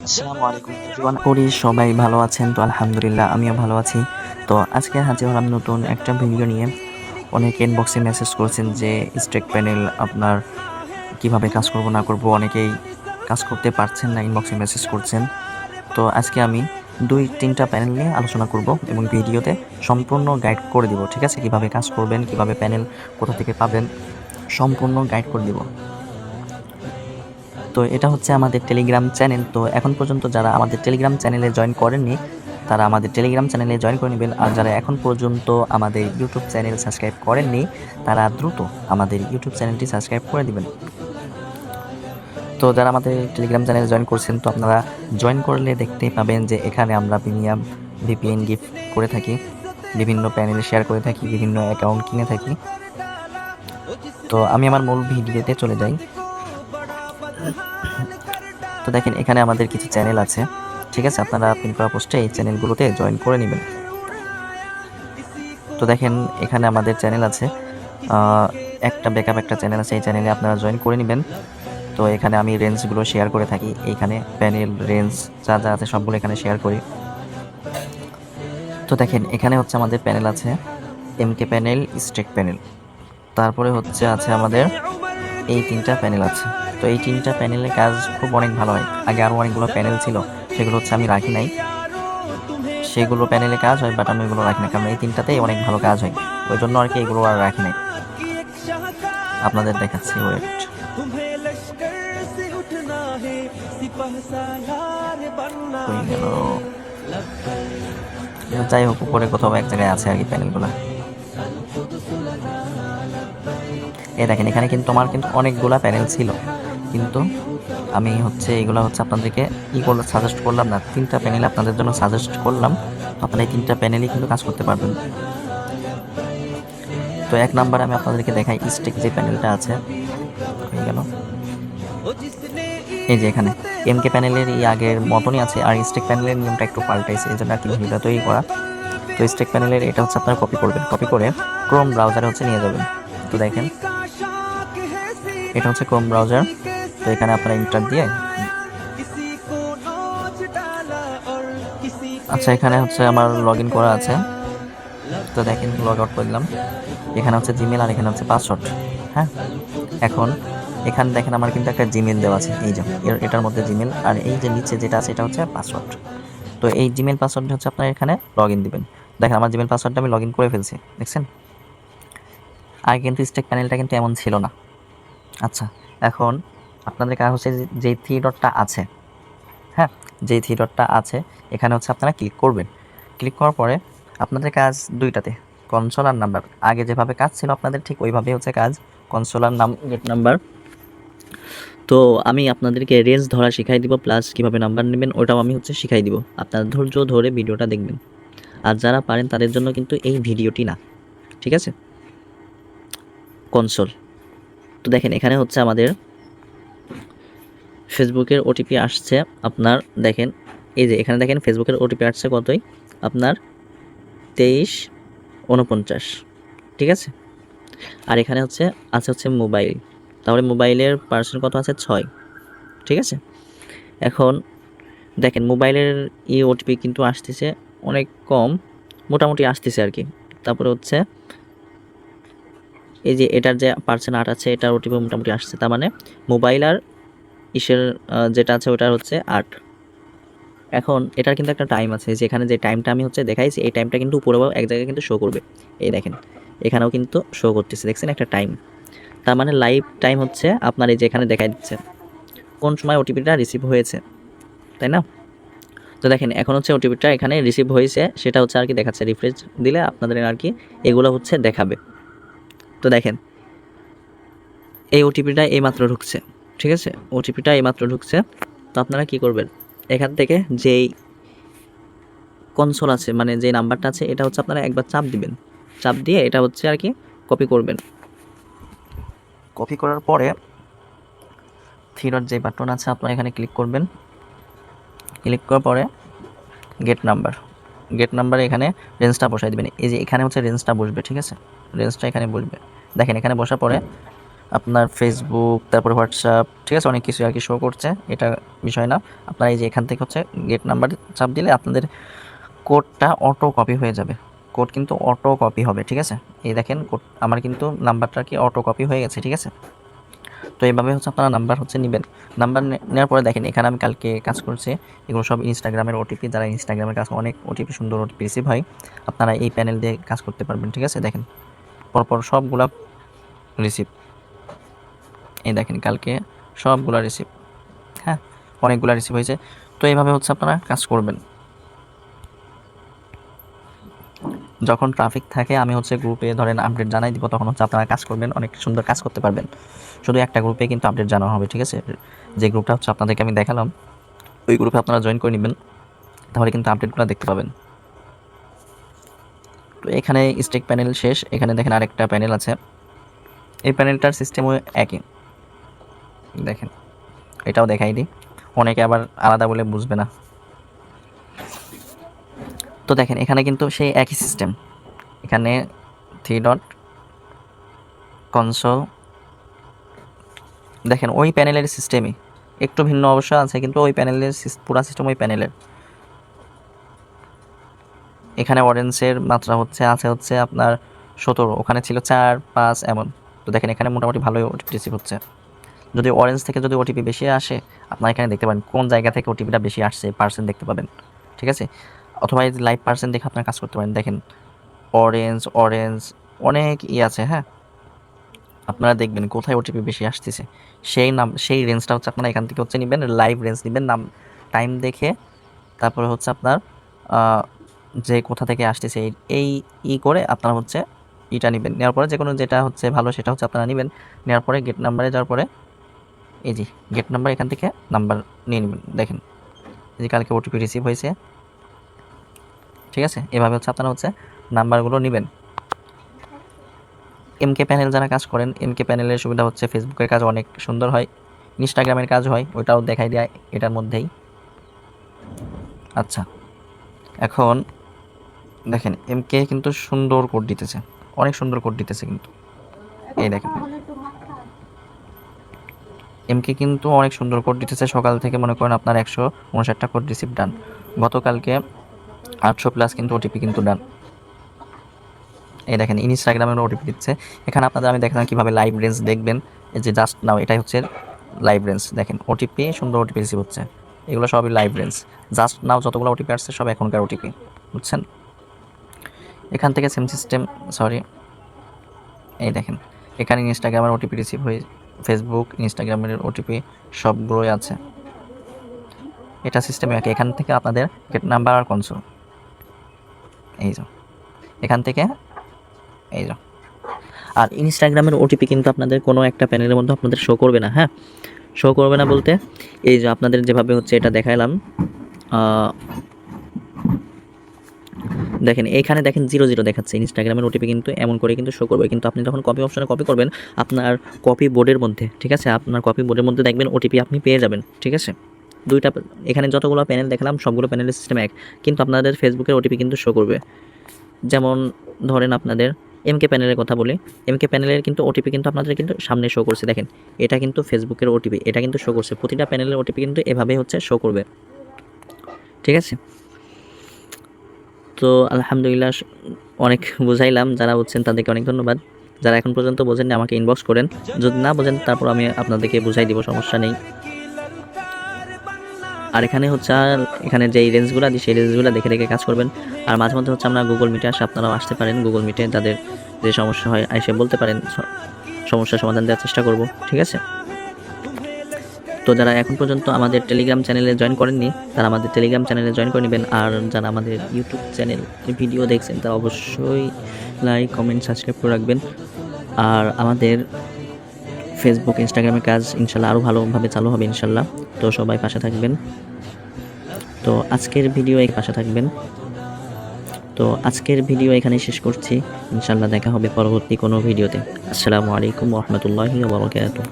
আসসালামু আলাইকুম এভরিওয়ান, করি সবাই ভালো আছেন। তো আলহামদুলিল্লাহ আমিও ভালো আছি। তো আজকে হাজির হলাম নতুন একটা ভিডিও নিয়ে। অনেকে ইনবক্সে মেসেজ করেছেন যে স্ট্যাক প্যানেল আপনার কিভাবে কাজ করব না করব, অনেকেই কাজ করতে পারছেন না, ইনবক্সে মেসেজ করছেন। তো আজকে আমি 2-3টা প্যানেল নিয়ে আলোচনা করব এবং ভিডিওতে সম্পূর্ণ গাইড করে দিব, ঠিক আছে? কিভাবে কাজ করবেন, কিভাবে প্যানেল কোথা থেকে পাবেন, সম্পূর্ণ গাইড করে দিব। তো এটা হচ্ছে আমাদের টেলিগ্রাম চ্যানেল। তো এখন পর্যন্ত যারা আমাদের টেলিগ্রাম চ্যানেলে জয়েন করেননি তারা আমাদের টেলিগ্রাম চ্যানেলে জয়েন করে নেবেন, আর যারা এখন পর্যন্ত আমাদের ইউটিউব চ্যানেল সাবস্ক্রাইব করেননি তারা দ্রুত আমাদের ইউটিউব চ্যানেলটি সাবস্ক্রাইব করে দিবেন। তো যারা আমাদের টেলিগ্রাম চ্যানেলে জয়েন করছেন, তো আপনারা জয়েন করলে দেখতেই পাবেন যে এখানে আমরা প্রিমিয়াম ভিপিএন গিফট করে থাকি, বিভিন্ন প্যানেলে শেয়ার করে থাকি, বিভিন্ন অ্যাকাউন্ট কিনে থাকি। তো আমি আমার মূল ভিডিওতে চলে যাই। তো দেখেন এখানে আমাদের কিছু চ্যানেল আছে, ঠিক আছে? আপনারা পিন করা পোস্টে এই চ্যানেলগুলোতে জয়েন করে নেবেন। তো দেখেন এখানে আমাদের চ্যানেল আছে, একটা ব্যাকআপ একটা চ্যানেল আছে, এই চ্যানেলে আপনারা জয়েন করে নেবেন। তো এখানে আমি রেঞ্জগুলো শেয়ার করে থাকি, এইখানে প্যানেল রেঞ্জ যা যা আছে সবগুলো এখানে শেয়ার করি। তো দেখেন এখানে হচ্ছে আমাদের প্যানেল আছে, এমকে প্যানেল, স্ট্যাক প্যানেল, তারপরে হচ্ছে আছে আমাদের এই 3টা প্যানেল আছে। তো এই 3টা প্যানেলের কাজ খুব অনেক ভালো হয়। আগে আরও অনেকগুলো প্যানেল ছিল, সেগুলো হচ্ছে আমি রাখি নাই, সেগুলো প্যানেলে কাজ হয় বাট আমি এগুলো রাখি না, কারণ এই 3টাতেই অনেক ভালো কাজ হয়, ওই জন্য আর কি এগুলো আর রাখি নাই। আপনাদের দেখাচ্ছি, ওয়েট। হয়ে গেল। যাই হোক, উপরে কোথাও এক জায়গায় আছে আর কি প্যানেলগুলো। দেখেন এখানে কিন্তু আমার কিন্তু অনেকগুলা প্যানেল ছিল, কিন্তু আমি হচ্ছে এগুলো হচ্ছে আপনাদেরকে সাজেস্ট করলাম না, 3টা প্যানেল আপনাদের জন্য সাজেস্ট করলাম। তো আপনারা এই 3টা প্যানেলই কিন্তু কাজ করতে পারবেন। তো 1 নাম্বারে আমি আপনাদেরকে দেখাই স্ট্যাক যে প্যানেলটা আছে, হয়ে গেল। এই যে এখানে এমকে প্যানেলের এই আগের মতনই আছে, আর স্ট্যাক প্যানেলের নিয়মটা একটু পাল্টাইছে, এই জন্য আর কি ভিডিওটা তৈরি করা। তো স্ট্যাক প্যানেলের এটা হচ্ছে আপনারা কপি করবেন, কপি করে ক্রোম ব্রাউজারে হচ্ছে নিয়ে যাবেন। তো দেখেন এটা হচ্ছে ক্রোম ব্রাউজার। তো এখানে আপনারা ইন্টার দিয়ে, আচ্ছা এখানে হচ্ছে আমার লগ ইন করা আছে। তো দেখেন লগ আউট করলাম, এখানে হচ্ছে জিমেল আর এখানে হচ্ছে পাসওয়ার্ড। হ্যাঁ, এখন এখানে দেখেন আমার কিন্তু একটা জিমেল দেওয়া আছে, এই যে এটার মধ্যে জিমেল, আর এই যে নিচে যেটা আছে এটা হচ্ছে পাসওয়ার্ড। তো এই জিমেল পাসওয়ার্ড হচ্ছে আপনারা এখানে লগ ইন দেবেন। দেখেন আমার জিমেল পাসওয়ার্ডটা আমি লগ ইন করে ফেলছি, দেখছেন? আগে কিন্তু স্ট্যাক প্যানেলটা কিন্তু এমন ছিল না। আচ্ছা, এখন আপনাদের কাজ হচ্ছে যে থ্রি ডটটা আছে, হ্যাঁ, যে থ্রি ডটটা আছে এখানে হচ্ছে আপনারা ক্লিক করবেন। ক্লিক করার পরে আপনাদের কাজ দুইটাতে, কনসোল আর নাম্বার। আগে যেভাবে কাজ ছিল আপনাদের ঠিক ওইভাবেই হচ্ছে কাজ, কনসোল আর গেট নাম্বার। তো আমি আপনাদেরকে রেঞ্জ ধরা শিখাই দিব, প্লাস কীভাবে নাম্বার নেবেন ওটাও আমি হচ্ছে শিখাই দিব। আপনারা ধৈর্য ধরে ভিডিওটা দেখবেন, আর যারা পারেন তাদের জন্য কিন্তু এই ভিডিওটি না, ঠিক আছে? কনসোল, তো দেখেন এখানে হচ্ছে আমাদের ফেসবুকের ওটিপি আসছে আপনার, দেখেন এই যে এখানে দেখেন ফেসবুকের ওটিপি আসছে কতই, আপনার 2349, ঠিক আছে? আর এখানে হচ্ছে হচ্ছে মোবাইল, তাহলে মোবাইলের পার্সেন্ট কত আছে 6, ঠিক আছে? এখন দেখেন মোবাইলের ওটিপি কিন্তু আসতেছে অনেক কম, মোটামুটি আসতেছে আর কি। তারপরে হচ্ছে এই যে এটার যে পার্সেন্ট 8 আছে, এটার ওটিপি মোটামুটি আসছে, তার মানে মোবাইল আর ইসের যেটা আছে ওটার হচ্ছে 8। এখন এটার কিন্তু একটা টাইম আছে, যেখানে যে টাইমটা আমি হচ্ছে দেখাইছি এই টাইমটা কিন্তু উপরে এক জায়গায় কিন্তু শো করবে, এই দেখেন এখানেও কিন্তু শো করতেছে, দেখছেন একটা টাইম। তার মানে লাইভ টাইম হচ্ছে আপনার এই যে এখানে দেখাই দিচ্ছে কোন সময় ওটিপিটা রিসিভ হয়েছে, তাই না? তো দেখেন এখন হচ্ছে ওটিপিটা এখানে রিসিভ হয়েছে, সেটা হচ্ছে আর কি দেখাচ্ছে। রিফ্রেশ দিলে আপনাদের আর কি এগুলো হচ্ছে দেখাবে। তো দেখেন এই ওটিপিটা এইমাত্র ঢুকছে, ঠিক আছে? ওটিপিটা এইমাত্র ঢুকছে। তো আপনারা কি করবেন, এখান থেকে যেই কনসোল আছে মানে যে নাম্বারটা আছে এটা হচ্ছে আপনারা একবার চাপ দিবেন, চাপ দিয়ে এটা হচ্ছে আর কি কপি করবেন। কপি করার পরে থ্রি ডট যে বাটন আছে আপনারা এখানে ক্লিক করবেন। ক্লিক করার পরে গেট নাম্বারে এখানে রেঞ্জটা বসাই দেবেন। এই যে এখানে হচ্ছে রেঞ্জটা বসবে, ঠিক আছে? রেঞ্জটা এখানে বসবে, দেখেন এখানে বসার পরে আপনার ফেসবুক, তারপরে হোয়াটসঅ্যাপ, ঠিক আছে, অনেক কিছু আর কি শো করছে, এটা বিষয় না। আপনারা এই যে এখান থেকে হচ্ছে গেট নাম্বার চাপ দিলে আপনাদের কোডটা অটো কপি হয়ে যাবে। কোড কিন্তু অটো কপি হবে, ঠিক আছে। এই দেখেন কোড আমার কিন্তু নাম্বারটা কি অটো কপি হয়ে গেছে, ঠিক আছে। তো এইভাবে হচ্ছে আপনারা নাম্বার হচ্ছে নেবেন। নাম্বার নেওয়ার পরে দেখেন এখানে আমি কালকে কাজ করছি, এগুলো সব ইনস্টাগ্রামের ওটিপি। যারা ইনস্টাগ্রামের কাজ অনেক ওটিপি, সুন্দর ওটিপি রিসিভ হয়, আপনারা এই প্যানেল দিয়ে কাজ করতে পারবেন, ঠিক আছে। দেখেন পরপর সবগুলা রিসিভ, এই দেখেন কালকে সবগুলা রিসিভ, হ্যাঁ অনেকগুলো রিসিভ হয়েছে। তো এইভাবে হচ্ছে আপনারা কাজ করবেন। যখন ট্রাফিক থাকে আমি হচ্ছে গ্রুপে ধরেন আপডেট জানাই দিব, তখন হচ্ছে আপনারা কাজ করবেন, অনেক সুন্দর কাজ করতে পারবেন। শুধু একটা গ্রুপে কিন্তু আপডেট জানানো হবে, ঠিক আছে। যে গ্রুপটা হচ্ছে আপনাদেরকে আমি দেখালাম, ওই গ্রুপে আপনারা জয়েন করে নেবেন, তাহলে কিন্তু আপডেটগুলো দেখতে পাবেন। তো এখানে স্টেক প্যানেল শেষ, এখানে দেখেন আরেকটা প্যানেল আছে। এই প্যানেলটার সিস্টেমও একই, দেখেন এটাও দেখাই দিই, অনেকে আবার আলাদা বলে বুঝবে না। তো দেখেন এখানে কিন্তু সেই একই সিস্টেম, এখানে 3 ডট কনসোল, দেখেন ওই প্যানেলের সিস্টেমই, একটু ভিন্ন অবশ্য আছে, কিন্তু ওই প্যানেলের পুরো সিস্টেম ওই প্যানেলের। এখানে অরেঞ্জের মাত্রা আছে আপনার 17, ওখানে ছিল 4, 5 এমন। তো দেখেন এখানে মোটামুটি ভালোই ওটিপি রিসিভ হচ্ছে। যদি অরেঞ্জ থেকে যদি ওটিপি বেশি আসে, আপনারা এখানে দেখতে পারেন কোন জায়গা থেকে ওটিপিটা বেশি আসছে, পার্সেন্ট দেখতে পাবেন, ঠিক আছে। অথবা এই লাইভ পার্সেন্ট দেখে আপনারা কাজ করতে পারেন। দেখেন অরেঞ্জ অনেক আছে, হ্যাঁ আপনারা দেখবেন কোথায় ওটিপি বেশি আসতেছে, সেই রেঞ্জটা হচ্ছে আপনারা এখান থেকে হচ্ছে নেবেন, লাইভ রেঞ্জ নেবেন, টাইম দেখে, তারপরে হচ্ছে আপনার যে কোথা থেকে আসতেছে এই করে আপনারা হচ্ছে এটা নেবেন। নেওয়ার পরে যে কোনো যেটা হচ্ছে ভালো সেটা হচ্ছে আপনারা নেবেন। নেওয়ার পরে গেট নাম্বারে যাওয়ার পরে এই যে গেট নাম্বার, এখান থেকে নাম্বার নিয়ে নেবেন। দেখেন এই যে কালকে ওটিপি রিসিভ হয়েছে, ঠিক আছে। এভাবে হচ্ছে আপনারা হচ্ছে নাম্বারগুলো নেবেন। এমকে প্যানেল যারা কাজ করেন, এমকে প্যানেলের সুবিধা হচ্ছে ফেসবুকের কাজ অনেক সুন্দর হয়, ইনস্টাগ্রামের কাজ হয়, ওইটাও দেখাই দেয় এটার মধ্যেই। আচ্ছা, এখন দেখেন এমকে কিন্তু সুন্দর কোড দিতেছে, অনেক সুন্দর কোড দিতেছে কিন্তু, এই দেখেন এমকে কিন্তু অনেক সুন্দর কোড দিতেছে। সকাল থেকে মনে করেন আপনার 159টা কোড রিসিভ ডান, গতকালকে 800+ কিন্তু ওটিপি কিন্তু ডান। এই দেখেন ইনস্টাগ্রামের ওটিপি দিচ্ছে। এখানে আপনাদের আমি দেখালাম কীভাবে লাইভ রেঞ্জ দেখবেন। এই যে জাস্ট নাও, এটাই হচ্ছে লাইভ রেঞ্জ। দেখেন ওটিপি, সুন্দর ওটিপি রিসিভ হচ্ছে, এগুলো সবই লাইভ রেঞ্জ। জাস্ট নাও যতগুলো ওটিপি আসছে সব এখনকার ওটিপি, বুঝছেন। এখান থেকে সেম সিস্টেম, সরি এই দেখেন এখানে ইনস্টাগ্রামের ওটিপি রিসিভ হয়ে, ফেসবুক ইনস্টাগ্রামের ওটিপি সবগুলোই আছে, এটা সিস্টেম একই। এখান থেকে আপনাদের গেট নাম্বার আর কনসোল, এই যে এখান থেকে এই যে। আর ইনস্টাগ্রামের ওটিপি কিন্তু আপনাদের কোনো একটা প্যানেলের মধ্যে আপনাদের শো করবে না, হ্যাঁ শো করবে না বলতে এই যে আপনাদের যেভাবে হচ্ছে এটা দেখাইলাম, দেখেন এখানে দেখেন 00 দেখাচ্ছে, ইনস্টাগ্রামের ওটিপি কিন্তু এমন করে কিন্তু শো করবে। কিন্তু আপনি যখন কপি অপশনে কপি করবেন, আপনার কপি বোর্ডের মধ্যে, ঠিক আছে, আপনার কপি বোর্ডের মধ্যে দেখবেন ওটিপি আপনি পেয়ে যাবেন, ঠিক আছে। দুইটা, এখানে যতগুলো প্যানেল দেখালাম সবগুলো প্যানেলের সিস্টেম এক, কিন্তু আপনাদের ফেসবুকের ওটিপি কিন্তু শো করবে। যেমন ধরেন আপনাদের এমকে প্যানেলের কথা বলি, এমকে প্যানেলের কিন্তু ওটিপি কিন্তু আপনাদের কিন্তু সামনে শো করছে, দেখেন এটা কিন্তু ফেসবুকের ওটিপি, এটা কিন্তু শো করছে। প্রতিটা প্যানেলের ওটিপি কিন্তু এভাবে হচ্ছে শো করবে, ঠিক আছে। তো আলহামদুলিল্লাহ অনেক বুঝাইলাম, যারা বুঝছেন তাদেরকে অনেক ধন্যবাদ। যারা এখন পর্যন্ত বোঝেননি আমাকে ইনবক্স করেন, যদি না বোঝেন তারপর আমি আপনাদেরকে বুঝাই দিব, সমস্যা নেই। আর এখানে হচ্ছে এখানে যেই রেঞ্জগুলো দিই সেই রেঞ্জগুলো দেখে দেখে কাজ করবেন। আর মাঝে মধ্যে হচ্ছে আমরা গুগল মিটে আসে, আপনারাও আসতে পারেন গুগল মিটে, যাদের যে সমস্যা হয় এসে বলতে পারেন, সমস্যার সমাধান দেওয়ার চেষ্টা করব, ঠিক আছে। তো যারা এখন পর্যন্ত আমাদের টেলিগ্রাম চ্যানেলে জয়েন করেননি তারা আমাদের টেলিগ্রাম চ্যানেলে জয়েন করে নেবেন। আর যারা আমাদের ইউটিউব চ্যানেল ভিডিও দেখছেন তারা অবশ্যই লাইক কমেন্ট সাবস্ক্রাইব করে রাখবেন। আর আমাদের ফেসবুক ইনস্টাগ্রামের কাজ ইনশাল্লাহ আরও ভালোভাবে চালু হবে ইনশাল্লাহ। তো সবাই পাশে থাকবেন। তো আজকের ভিডিও এই পাশে থাকবেন। তো আজকের ভিডিও এখানেই শেষ করছি, ইনশাল্লাহ দেখা হবে পরবর্তী কোনো ভিডিওতে। আসসালামু আলাইকুম ওয়া রাহমাতুল্লাহি ওয়া বারাকাতুহু।